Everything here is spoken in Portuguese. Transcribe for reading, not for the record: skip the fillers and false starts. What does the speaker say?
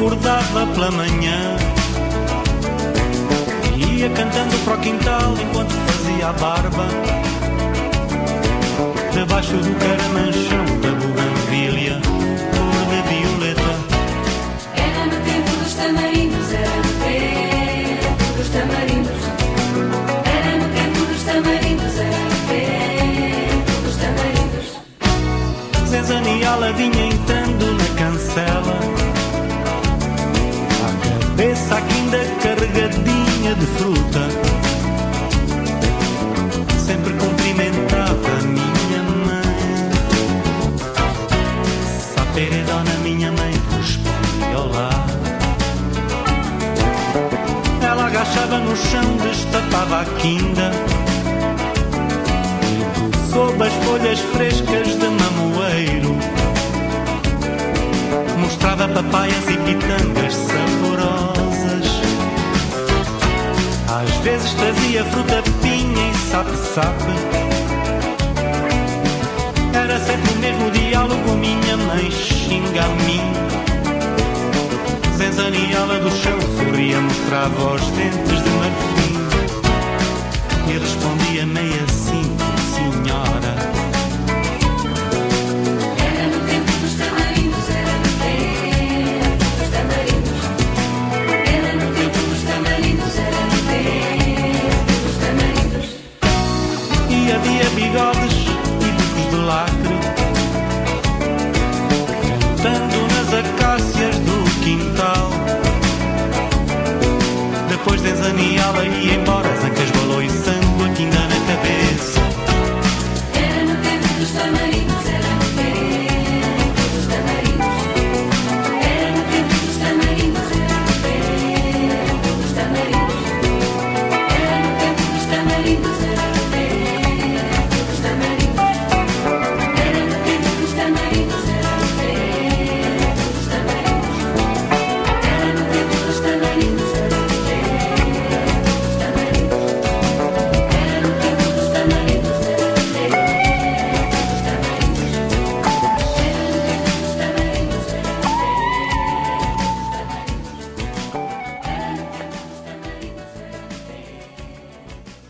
acordava pela manhã, ia cantando para o quintal enquanto fazia a barba, debaixo do caramanchão da buganvília, cor de violeta. Era no tempo dos tamarindos, era no tempo dos tamarindos. Era no tempo dos tamarindos, era no tempo dos tamarindos. Zezaniala vinha entrando na cancela, a cabeça ainda carregadinha de fruta, sempre cumprimentava a minha mãe. Sapere dona, minha mãe responde olá. Ela agachava no chão, destapava a quinda e sob as folhas frescas de mamoeiro mostrava papaias e pitangas saborosas. Às vezes trazia fruta pinha e sape-sape. Era sempre o mesmo diálogo, minha mãe xinga a mim. Zezaniala do chão sorria, mostrava os dentes de marfim e respondia meio assim: